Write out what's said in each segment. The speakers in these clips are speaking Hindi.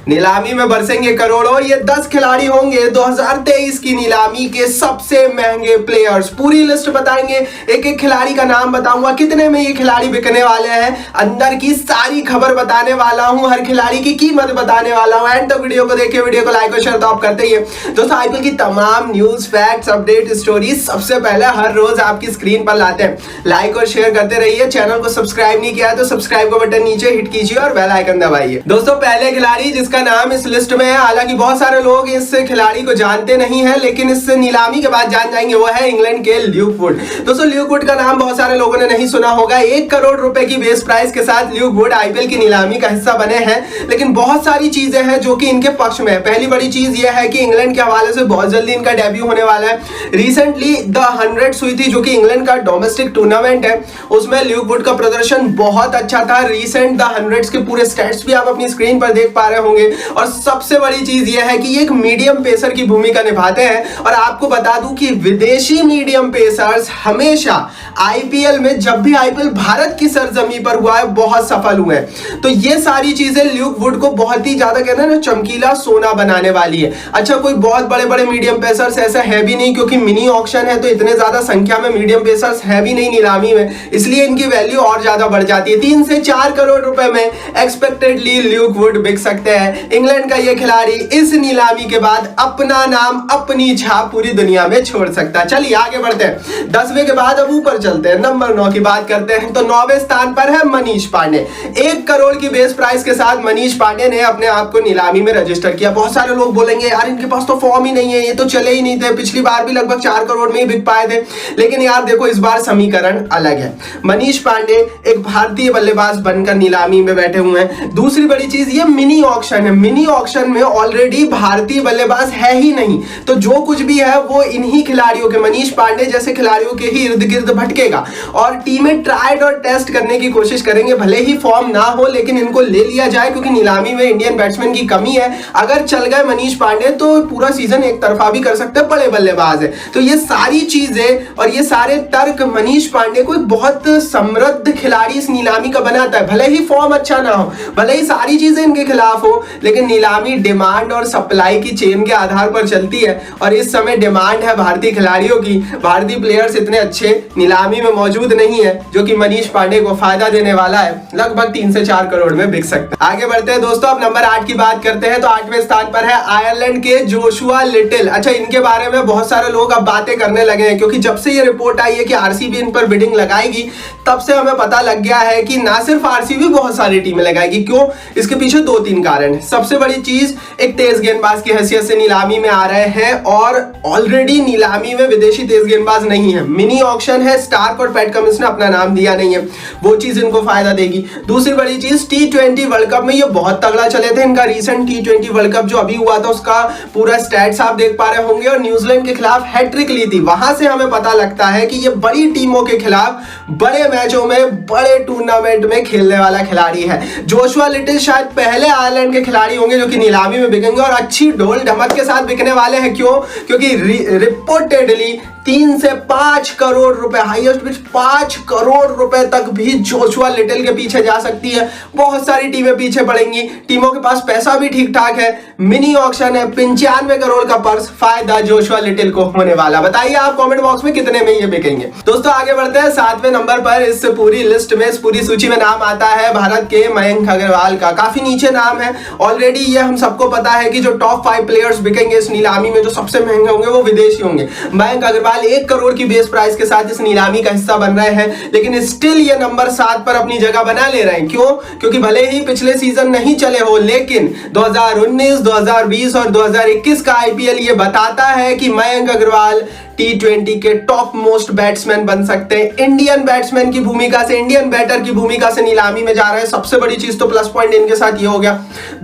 नीलामी में बरसेंगे करोड़ों। ये 10 खिलाड़ी होंगे 2023 की नीलामी के सबसे महंगे प्लेयर्स। पूरी लिस्ट बताएंगे, एक एक खिलाड़ी का नाम बताऊंगा, कितने में ये खिलाड़ी बिकने वाले हैं, अंदर की सारी खबर बताने वाला हूं, हर खिलाड़ी की कीमत बताने वाला हूं। एंड तक वीडियो को देखिए, वीडियो को लाइक और शेयर तो आप करते ही है। दोस्तों आईपीएल की तमाम न्यूज, फैक्ट्स, अपडेट, स्टोरी सबसे पहले हर रोज आपकी स्क्रीन पर लाते हैं। लाइक और शेयर करते रहिए। चैनल को सब्सक्राइब नहीं किया है तो सब्सक्राइब का बटन नीचे हिट कीजिए और बेल आइकन दबाइए। दोस्तों पहले खिलाड़ी जिसका नाम इस लिस्ट में है, हालांकि बहुत सारे लोग इस खिलाड़ी को जानते नहीं है, लेकिन इस नीलामी के बाद जान जाएंगे, वो है इंग्लैंड के ल्यूक वुड। दोस्तों ल्यूक वुड का नाम बहुत सारे लोगों ने नहीं सुना होगा। 1 करोड़ रुपए की बेस प्राइस के साथ ल्यूक वुड आईपीएल की नीलामी का हिस्सा बने हैं, लेकिन बहुत सारी चीजें हैं जो कि इनके पक्ष में है। पहली बड़ी चीज यह है कि इंग्लैंड के हवाले से बहुत जल्दी इनका डेब्यू होने वाला है। रिसेंटली द 100 हुई थी, जो कि इंग्लैंड का डोमेस्टिक टूर्नामेंट है, उसमें ल्यूक वुड का प्रदर्शन बहुत अच्छा था। रिसेंट द 100 के पूरे स्टैट्स भी आप अपनी स्क्रीन पर देख पा रहे होंगे। और सबसे बड़ी चीज यह है कि ये एक मीडियम पेसर की भूमिका निभाते हैं। और आपको बता दूं कि विदेशी मीडियम पेसर्स हमेशा आईपीएल में, जब भी आईपीएल भारत की सरजमी पर हुआ है, बहुत सफल हुए हैं। तो ये सारी चीजें ल्यूक वुड को बहुत ही ज्यादा कहना है ना, चमकीला सोना बनाने वाली है। अच्छा, कोई बहुत बड़े बड़े मीडियम पेसर्स ऐसा है भी नहीं, क्योंकि मिनी ऑक्शन है तो इतने ज्यादा संख्या में मीडियम पेसर्स है भी नहीं नीलामी में, इसलिए इनकी वैल्यू और ज्यादा बढ़ जाती है। 3 से 4 करोड़ रुपए में एक्सपेक्टेडली ल्यूक वुड बिक सकते हैं। इंग्लैंड का ये खिलाड़ी इस नीलामी के बाद अपना नाम, अपनी छाप पूरी दुनिया में छोड़ सकता है। चलिए आगे बढ़ते हैं। 10वें के बाद अब ऊपर चलते हैं, नंबर 9 की बात करते हैं। तो 9वें स्थान पर है मनीष पांडे। 1 करोड़ की बेस प्राइस के साथ मनीष पांडे ने अपने आप को नीलामी में रजिस्टर किया। बहुत सारे लोग बोलेंगे यार इनके पास तो फॉर्म ही नहीं है, ये तो चले ही नहीं थे, पिछली बार भी लगभग 4 करोड़ में ही बिक पाए थे। लेकिन यार देखो, इस बार समीकरण अलग है। मनीष पांडे एक भारतीय बल्लेबाज बनकर नीलामी में बैठे हुए हैं। दूसरी बड़ी चीज, ये मिनी ऑक्शन है। मिनी ऑक्शन में ऑलरेडी भारतीय बल्लेबाज है ही नहीं, तो जो कुछ भी है वो इन्हीं खिलाड़ियों के, मनीष पांडे जैसे खिलाड़ियों के ही इर्द गिर्द भटकेगा। और टीमें ट्राइड और टेस्ट करने की कोशिश करेंगे, भले ही फॉर्म ना हो, लेकिन इनको ले लिया जाए, क्योंकि नीलामी में इंडियन बैट्समैन की कमी है। अगर चल गए मनीष पांडे तो पूरा सीजन एक तरफा भी कर सकते हैं, बड़े बल्लेबाज है। तो ये सारी चीजें और ये सारे तर्क मनीष पांडे को एक बहुत समृद्ध खिलाड़ी इस नीलामी का बनाता है। भले ही फॉर्म अच्छा ना हो, भले ही सारी चीजें इनके खिलाफ हो, लेकिन नीलामी डिमांड और सप्लाई की चेन के आधार पर चलती है। और इस समय डिमांड है भारतीय खिलाड़ियों की। भारतीय प्लेयर्स इतने अच्छे नीलामी में मौजूद नहीं है, जो कि मनीष पांडे को फायदा देने वाला है। लगभग 3 से 4 करोड़ में बिक सकता है। आगे बढ़ते हैं दोस्तों, अब नंबर 8 की बात करते हैं। तो 8वें स्थान पर है आयरलैंड के जोशुआ लिटिल। अच्छा, इनके बारे में बहुत सारे लोग अब बातें करने लगे हैं, क्योंकि जब से ये रिपोर्ट आई है कि आरसीबी इन पर बिडिंग लगाएगी, तब से हमें पता लग गया है कि ना सिर्फ आरसीबी, बहुत सारी टीमें लगाएगी। क्यों? इसके पीछे 2-3 कारण है। सबसे बड़ी चीज, एक तेज गेंदबाज की हैसियत से नीलामी में आ रहे हैं, और ऑलरेडी नीलामी में विदेशी तेज गेंदबाज नहीं है। मिनी ऑक्शन है, स्टार्क और पैट कमिंस ने अपना नाम दिया नहीं है, वो चीज इनको फायदा देगी। दूसरी बड़ी चीज, T20 वर्ल्ड कप में ये बहुत तगड़ा चले थे। इनका रीसेंट T20 वर्ल्ड कप जो अभी हुआ था, उसका पूरा स्टैट्स आप देख पा रहे होंगे, और न्यूजीलैंड के खिलाफ हैट्रिक ली थी। वहां से हमें पता लगता है कि ये बड़ी टीमों के खिलाफ बड़े मैचों में, बड़े टूर्नामेंट में खेलने वाला खिलाड़ी है। जोशुआ लिटिल शायद पहले आयरलैंड के खिलाड़ी होंगे जो कि नीलामी में बिकेंगे, और अच्छी ढोल ढमक के साथ बिकने वाले हैं। क्यों? क्योंकि रिपोर्टेडली 3 से 5 करोड़ रुपए, हाईएस्ट बिड 5 करोड़ रुपए तक भी जोशुआ लिटिल के पीछे जा सकती है। बहुत सारी टीमें पीछे पड़ेंगी, टीमों के पास पैसा भी ठीक ठाक है। मिनी ऑक्शन है, 95 करोड़ का पर्स, फायदा जोशुआ लिटिल को होने वाला। बताइए आप कमेंट बॉक्स में कितने में ये बिकेंगे। दोस्तों आगे बढ़ते हैं। 7वें नंबर पर इस पूरी लिस्ट में, इस पूरी सूची में नाम आता है भारत के मयंक अग्रवाल का। काफी नीचे नाम है, ऑलरेडी ये हम सबको पता है कि जो टॉप 5 प्लेयर्स बिकेंगे इस नीलामी में, जो सबसे महंगे होंगे, वो विदेशी होंगे। मयंक अग्रवाल 1 करोड़ की बेस प्राइस के साथ इस नीलामी का हिस्सा बन रहे हैं, लेकिन स्टिल ये नंबर 7 पर अपनी जगह बना ले रहे हैं। क्यों? क्योंकि भले ही पिछले सीजन नहीं चले हो, लेकिन 2019, 2020 और 2021 का आईपीएल ये बताता है कि मयंक अग्रवाल T20 के टॉप मोस्ट बैट्समैन बन सकते हैं। इंडियन बैट्समैन की भूमिका से, इंडियन बैटर की भूमिका से नीलामी में जा रहे हैं। सबसे बड़ी चीज तो प्लस पॉइंट इनके साथ ये हो गया।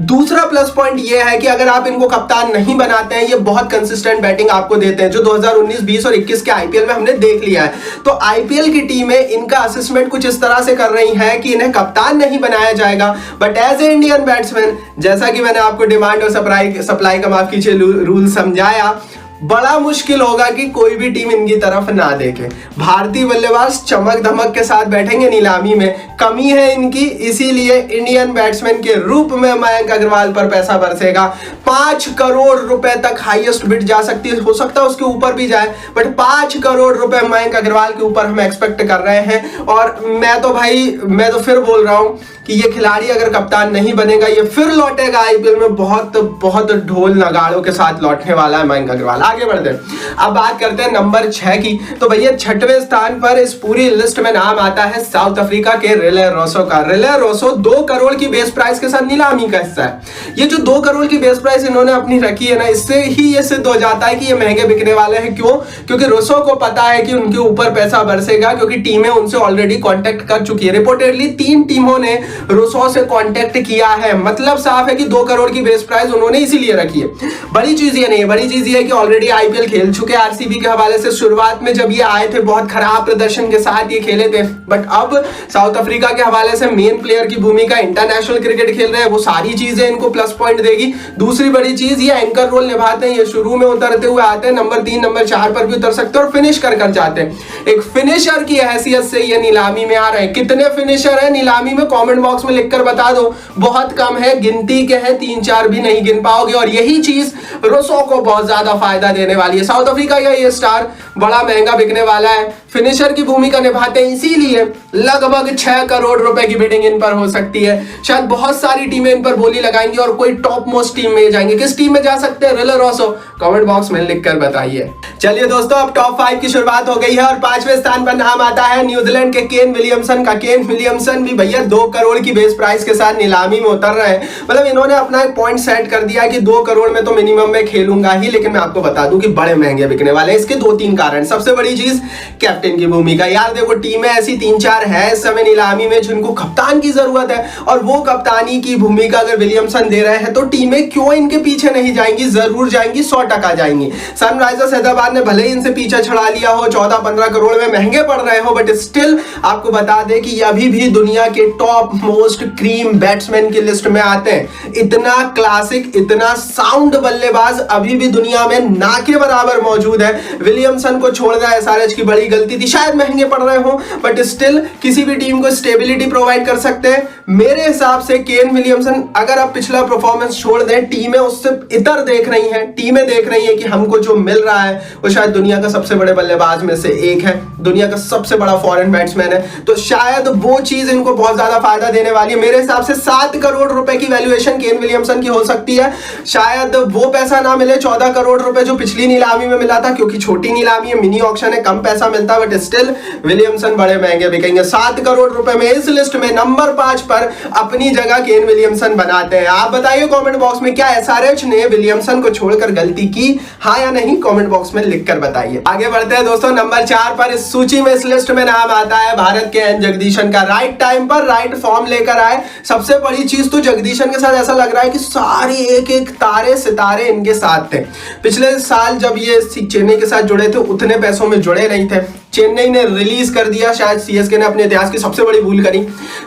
दूसरा प्लस पॉइंट ये है कि अगर आप इनको कप्तान नहीं बनाते हैं, ये बहुत कंसिस्टेंट बैटिंग आपको देते हैं, जो 2019, 20 और 21 के आईपीएल में हमने देख लिया है। तो आईपीएल की टीमें इनका असेसमेंट कुछ इस तरह से कर रही है कि इन्हें कप्तान नहीं बनाया जाएगा, but as a Indian batsman, जैसा कि मैंने आपको डिमांड और सप्लाई का, माफ कीजिए, रूल समझाया, बड़ा मुश्किल होगा कि कोई भी टीम इनकी तरफ ना देखे। भारतीय बल्लेबाज चमक धमक के साथ बैठेंगे नीलामी में, कमी है इनकी, इसीलिए इंडियन बैट्समैन के रूप में मयंक अग्रवाल पर पैसा बरसेगा। 5 करोड़ रुपए तक हाईएस्ट बिड जा सकती है, हो सकता है उसके ऊपर भी जाए, बट 5 करोड़ रुपए मयंक अग्रवाल के ऊपर हम एक्सपेक्ट कर रहे हैं। और मैं तो फिर बोल रहा हूं कि ये खिलाड़ी अगर कप्तान नहीं बनेगा, ये फिर लौटेगा आईपीएल में बहुत बहुत ढोल नगाड़ों के साथ लौटने वाला है मयंक अग्रवाल। आगे बढ़ते हैं, अब बात करते हैं नंबर 6 की। तो भैया 6वें स्थान पर इस पूरी लिस्ट में नाम आता है साउथ अफ्रीका के रिले रोसो का। रिले रोसो 2 करोड़ की बेस प्राइस के साथ नीलामी का हिस्सा है। ये जो 2 करोड़ की बेस प्राइस इन्होंने अपनी रखी है ना, इससे ही ये सिद्ध हो जाता है कि ये महंगे बिकने वाले हैं। क्यों? क्योंकि रोसो को पता है कि उनके ऊपर पैसा बरसेगा, क्योंकि टीमें उनसे ऑलरेडी कॉन्टेक्ट कर चुकी है। रिपोर्टेडली 3 टीमों ने रोसो से कांटेक्ट किया है, मतलब साफ है कि 2 करोड़ की बेस प्राइस उन्होंने इसीलिए रखी है। बड़ी चीज ये नहीं है, बड़ी चीज ये है कि ऑलरेडी आईपीएल खेल चुके हैं आरसीबी के हवाले से। शुरुआत में जब ये आए थे बहुत खराब प्रदर्शन के साथ ये खेले थे, बट अब साउथ अफ्रीका के हवाले से मेन प्लेयर की भूमिका, इंटरनेशनल क्रिकेट खेल रहे हैं, वो सारी चीजें इनको प्लस पॉइंट देगी। दूसरी बड़ी चीज, ये एंकर रोल निभाते हैं। ये शुरू में उतरते हुए आते हैं, नंबर 3 नंबर 4 पर भी उतर सकते हैं और फिनिश कर जाते हैं। एक फिनिशर की हैसियत से ये नीलामी में आ रहे हैं। कितने फिनिशर है नीलामी में, कमेंट बॉक्स में लिखकर बता दो। बहुत कम है, गिनती के हैं, 3-4 भी नहीं गिन पाओगे। और यही चीज रोसो को बहुत ज्यादा फायदा देने वाली है। साउथ अफ्रीका का ये स्टार बड़ा महंगा बिकने वाला है, फिनिशर की भूमिका निभाते हैं, इसीलिए लगभग 6 करोड़ रुपए की बिडिंग इन पर हो सकती है। शायद बहुत सारी टीमें इन पर बोली लगाएंगी और कोई टॉप मोस्ट टीम में जाएंगे। किस टीम में जा सकते हैं रिले रोसो, कमेंट बॉक्स में लिखकर बताइए। चलिए दोस्तों, अब टॉप 5 की शुरुआत हो गई है और 5वें स्थान पर नाम आता है न्यूजीलैंड के केन विलियमसन का। केन विलियमसन भी भैया 2 करोड़ की बेस प्राइस के साथ नीलामी में उतर रहे हैं। मतलब इन्होंने अपना एक पॉइंट सेट कर दिया कि 2 करोड़ में तो मिनिमम में खेलूंगा ही, लेकिन मैं आपको बता दूं कि बड़े महंगे बिकने वाले हैं। इसके 2-3 कारण। सबसे बड़ी चीज कैप्टन की भूमिका। यार देखो, टीमें ऐसी 3-4 है इस समय नीलामी में जिनको कप्तान की जरूरत है, और वो कप्तानी की भूमिका अगर विलियमसन दे रहे हैं तो टीमें क्यों इनके पीछे नहीं जाएंगी, जरूर जाएंगी, 100% जाएंगी। सनराइजर्स हैदराबाद ने भले ही इनसे पीछा छुड़ा लिया हो, 14-15 करोड़ में महंगे पड़ रहे हो, बट स्टिल आपको बता दें कि ये अभी भी दुनिया के टॉप मोस्ट क्रीम बैट्समैन की लिस्ट में आते हैं। इतना क्लासिक, इतना साउंड बल्लेबाज अभी भी दुनिया में ना के बराबर मौजूद है। विलियमसन को छोड़ना एसआरएच की बड़ी गलती थी। शायद महंगे पड़ रहे हो, बट स्टिल किसी भी टीम को स्टेबिलिटी प्रोवाइड कर सकते हैं। मेरे हिसाब से केन विलियमसन, अगर आप पिछला परफॉर्मेंस छोड़ दें, टीमें उससे इतर देख रही हैं, टीमें देख रही हैं कि हमको जो मिल रहा है वो शायद दुनिया का सबसे बड़े बल्लेबाज में से एक है, दुनिया का सबसे बड़ा फॉरेन बैट्समैन है, तो शायद वो चीज इनको बहुत ज्यादा फायदा देने वाली है। मेरे हिसाब से 7 करोड़ रुपए की वैल्यूएशन केन विलियमसन की हो सकती है। शायद वो पैसा ना मिले 14 करोड़ रुपए जो पिछली नीलामी में मिला था, क्योंकि छोटी नीलामी है, मिनी ऑक्शन है, कम पैसा मिलता है, बट स्टिल विलियमसन बड़े महंगे बिकेंगे। 7 करोड़ रुपए में इस लिस्ट में नंबर 5 पर अपनी जगह केन विलियमसन बनाते हैं। आप बताइए कमेंट बॉक्स में, क्या एसआरएच ने विलियमसन को छोड़कर गलती की, हाँ या नहीं, कमेंट बॉक्स में लिखकर बताइए। आगे बढ़ते हैं दोस्तों, नंबर 4 पर इस सूची में, इस लिस्ट में नाम आता है भारत के एन जगदीशन का। राइट टाइम पर राइट फॉर्म लेकर आए। सबसे बड़ी चीज तो जगदीशन के साथ ऐसा लग रहा है कि सारे एक तारे सितारे इनके साथ थे। पिछले साल जब ये चेन्नई के साथ जुड़े थे उतने पैसों में जुड़े नहीं थे, चेन्नई ने रिलीज कर दिया, शायद सीएसके ने अपने इतिहास की सबसे बड़ी भूल करी।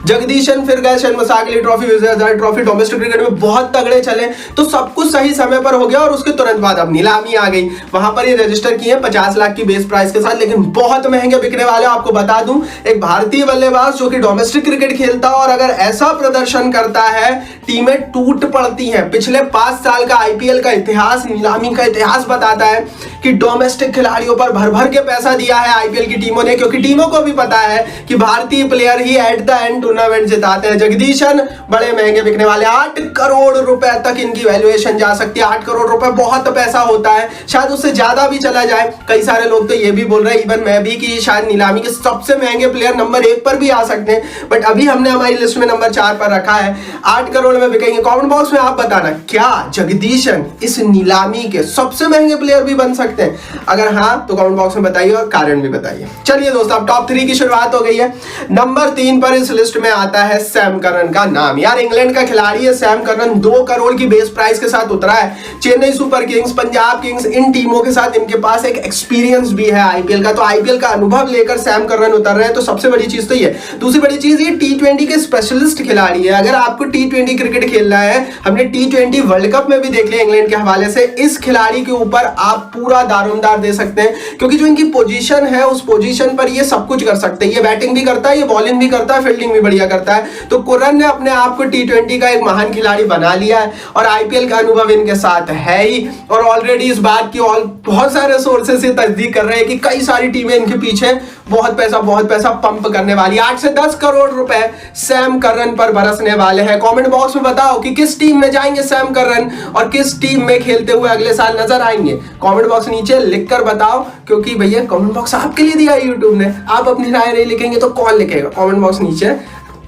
जगदीशन फिर गए शर्मसागली trophy, Vijay Hazare trophy, domestic cricket में बहुत तगड़े चले, तो सब कुछ सही समय पर हो गया और उसके तुरंत बाद अब नीलामी आ गई। वहां पर ये रजिस्टर किए 50 लाख की बेस प्राइस के साथ, लेकिन बहुत महंगे बिकने वाले। आपको बता दूं, एक भारतीय बल्लेबाज जो कि डोमेस्टिक क्रिकेट खेलता और अगर ऐसा प्रदर्शन करता है, टीमें टूट पड़ती हैं। पिछले 5 साल का आईपीएल का इतिहास, नीलामी का इतिहास बताता है कि डोमेस्टिक खिलाड़ियों पर भर भर के पैसा दिया है आईपीएल की टीमों ने, क्योंकि टीमों को भी पता है कि भारतीय प्लेयर ही एट द एंड टूर्नामेंट जिताते हैं। जगदीशन बड़े महंगे बिकने वाले, 8 करोड़ रुपए तक इनकी वैल्यूएशन जा सकती है। 8 करोड़ रुपए बहुत पैसा होता है, शायद उससे ज्यादा भी चला जाए। कई सारे लोग तो ये भी बोल रहे हैं, इवन मैं भी, कि शायद नीलामी के सबसे महंगे प्लेयर नंबर 1 पर भी आ सकते हैं, बट अभी हमने हमारी लिस्ट में नंबर 4 पर रखा है। 8 करोड़ में बिकेंगे। कमेंट बॉक्स में आप बताना, क्या जगदीशन इस नीलामी के सबसे महंगे प्लेयर भी बन सकते हैं? अगर हाँ तो कमेंट बॉक्स में बताइए और कारण भी बताइए। बताइए। चलिए दोस्तों, अब टॉप 3 की शुरुआत हो गई है। नंबर 3 पर इस लिस्ट में आता है सैम करन का नाम। यार इंग्लैंड का खिलाड़ी है सैम करन, 2 करोड़ की बेस प्राइस के साथ उतरा है। Chennai Super Kings, Punjab Kings, इन टीमों के साथ इनके पास एक एक्सपीरियंस भी है आईपीएल का, तो आईपीएल का अनुभव लेकर सैम करन उतर रहे हैं, तो सबसे बड़ी चीज तो ये। दूसरी बड़ी चीज, ये T20 के स्पेशलिस्ट खिलाड़ी है। अगर आपको T20 क्रिकेट खेलना है, हमने T20 वर्ल्ड कप में भी देख लिया इंग्लैंड के हवाले से, इस खिलाड़ी के ऊपर आप पूरा दारोमदार दे सकते हैं, क्योंकि जो इनकी पोजीशन है उस पोजीशन पर ये सब कुछ कर सकते हैं। ये बैटिंग भी करता है, ये बॉलिंग भी करता है, फील्डिंग भी बढ़िया करता है। तो कुरन ने अपने आप को T20 का एक महान खिलाड़ी बना लिया है और आईपीएल का अनुभव इनके साथ है ही। और ऑलरेडी इस बात की बहुत सारे सोर्सेस से तस्दीक कर रहे हैं कि कई सारी टीमें इनके पीछे बहुत पैसा पंप करने वाली। 8 से 10 करोड़ रुपए सैम करन पर बरसने वाले हैं। कमेंट बॉक्स में बताओ कि किस टीम में जाएंगे सैम करन और किस टीम में खेलते हुए अगले साल नजर आएंगे। कमेंट बॉक्स नीचे लिखकर बताओ, क्योंकि भैया कमेंट बॉक्स आपके लिए दिया है यूट्यूब ने। आप अपनी राय नहीं लिखेंगे तो कौन लिखेगा? कमेंट बॉक्स नीचे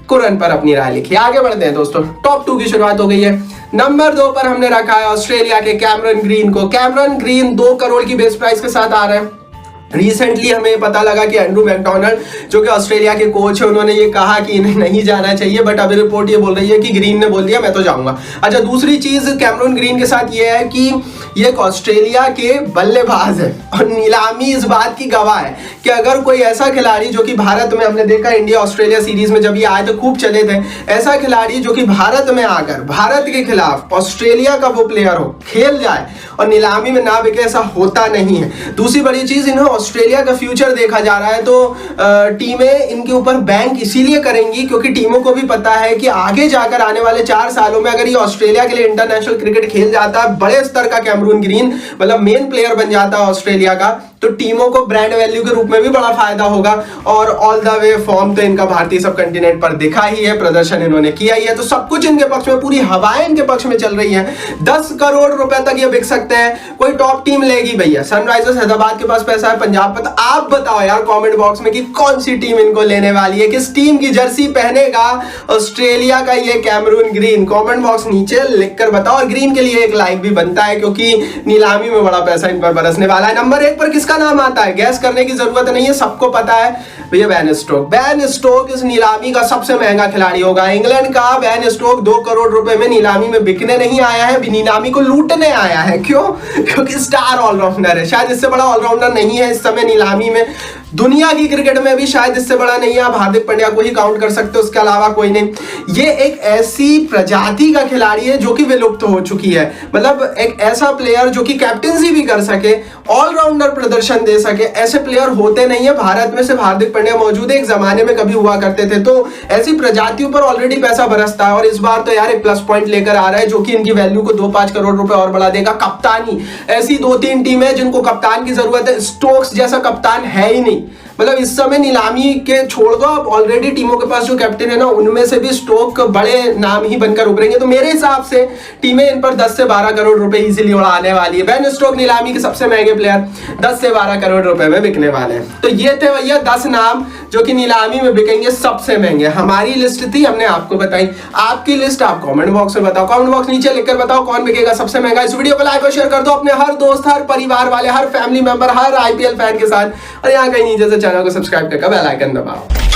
कुरन पर अपनी राय लिखिए। आगे बढ़ते हैं दोस्तों, टॉप 2 की शुरुआत हो गई है। नंबर 2 पर हमने रखा है ऑस्ट्रेलिया के कैमरन ग्रीन को। कैमरन ग्रीन 2 करोड़ की बेस प्राइस के साथ आ रहे हैं। रिसेंटली हमें पता लगा कि एंड्रू मैकडोनाल्ड जो कि ऑस्ट्रेलिया के कोच है, उन्होंने ये कहा कि इन्हें नहीं जाना चाहिए, बट अभी रिपोर्ट ये बोल रही है कि ग्रीन ने बोल दिया मैं तो जाऊंगा। अच्छा, दूसरी चीज कैमरन ग्रीन के साथ ये है कि ये एक ऑस्ट्रेलिया के बल्लेबाज है और नीलामी इस बात की गवाह है कि अगर कोई ऐसा खिलाड़ी जो कि भारत में, हमने देखा इंडिया ऑस्ट्रेलिया सीरीज में जब ये आए तो खूब चले थे, ऐसा खिलाड़ी जो कि भारत में आकर भारत के खिलाफ ऑस्ट्रेलिया का वो प्लेयर हो, खेल जाए और नीलामी में ना बिके, ऐसा होता नहीं है। दूसरी बड़ी चीज, इन्हें ऑस्ट्रेलिया का फ्यूचर देखा जा रहा है, तो टीमें इनके ऊपर बैंक इसीलिए करेंगी क्योंकि टीमों को भी पता है कि आगे जाकर आने वाले 4 सालों में अगर ये ऑस्ट्रेलिया के लिए इंटरनेशनल क्रिकेट खेल जाता है, बड़े स्तर का कैमरून ग्रीन मतलब मेन प्लेयर बन जाता है ऑस्ट्रेलिया का, तो टीमों को ब्रांड वैल्यू के रूप में भी बड़ा फायदा होगा। और ऑल द वे फॉर्म तो इनका भारतीय सब कंटिनेंट पर दिखा ही है, प्रदर्शन इन्होंने किया ही है, तो सब कुछ इनके पक्ष में, पूरी हवाएं इनके पक्ष में चल रही हैं। 10 करोड़ रुपए तक ये बिक सकते हैं। कोई टॉप टीम लेगी भैया, सनराइजर्स हैदराबाद के पास पैसा है, पंजाब पर। आप बताओ यार कमेंट बॉक्स में कि कौन सी टीम इनको लेने वाली है, किस टीम की जर्सी पहनेगा ऑस्ट्रेलिया का ये कैमरून ग्रीन? कमेंट बॉक्स नीचे लिखकर बताओ और ग्रीन के लिए एक लाइक भी बनता है क्योंकि नीलामी में बड़ा पैसा इन पर बरसने वाला है। नंबर 1 पर किसका नाम आता है? गैस करने की जरूरत नहीं है, सबको पता है भैया, बेन स्टोक। बेन स्टोक इस नीलामी का सबसे महंगा खिलाड़ी होगा। इंग्लैंड का बेन स्टोक 2 करोड़ रुपए में नीलामी में बिकने नहीं आया है, नीलामी को लूटने आया है। क्यों? क्योंकि स्टार ऑलराउंडर है, शायद इससे बड़ा ऑलराउंडर नहीं है इस समय नीलामी में। दुनिया की क्रिकेट में भी शायद इससे बड़ा नहीं है, आप हार्दिक पांड्या को ही काउंट कर सकते हो, उसके अलावा कोई नहीं। ये एक ऐसी प्रजाति का खिलाड़ी है जो कि विलुप्त हो चुकी है, मतलब एक ऐसा प्लेयर जो कि कैप्टेंसी भी कर सके, ऑलराउंडर प्रदर्शन दे सके, ऐसे प्लेयर होते नहीं है भारत में। सिर्फ हार्दिक पांड्या मौजूद है, एक जमाने में कभी हुआ करते थे, तो ऐसी प्रजातियों पर ऑलरेडी पैसा बरसता है और इस बार तो यार एक प्लस पॉइंट लेकर आ रहा है जो कि इनकी वैल्यू को 2-5 करोड़ रुपए और बढ़ा देगा। कप्तानी, ऐसी 2-3 टीमें जिनको कप्तान की जरूरत है, स्टोक्स जैसा कप्तान है ही नहीं, मतलब इस समय नीलामी के छोड़ दो, अब ऑलरेडी टीमों के पास जो कैप्टन है ना, उनमें से भी स्टोक बड़े नाम ही बनकर उभरेंगे। तो मेरे हिसाब से टीमें इन पर 10 से 12 करोड़ रुपए इजीली उड़ाने वाली है। बेन स्टोक नीलामी के सबसे महंगे प्लेयर 10 से 12 करोड़ रुपए में बिकने वाले हैं। तो ये थे भैया 10 नाम जो कि नीलामी में बिकेंगे सबसे महंगे। हमारी लिस्ट थी, हमने आपको बताई। आपकी लिस्ट आप कमेंट बॉक्स में बताओ, कमेंट बॉक्स नीचे लिखकर बताओ कौन बिकेगा सबसे महंगा। इस वीडियो को लाइक और शेयर कर दो अपने हर दोस्त, हर परिवार वाले, हर फैमिली मेंबर, हर आईपीएल फैन के साथ, और यहाँ कहीं नीचे से चैनल को सब्सक्राइब करके बेल आइकन दबाओ।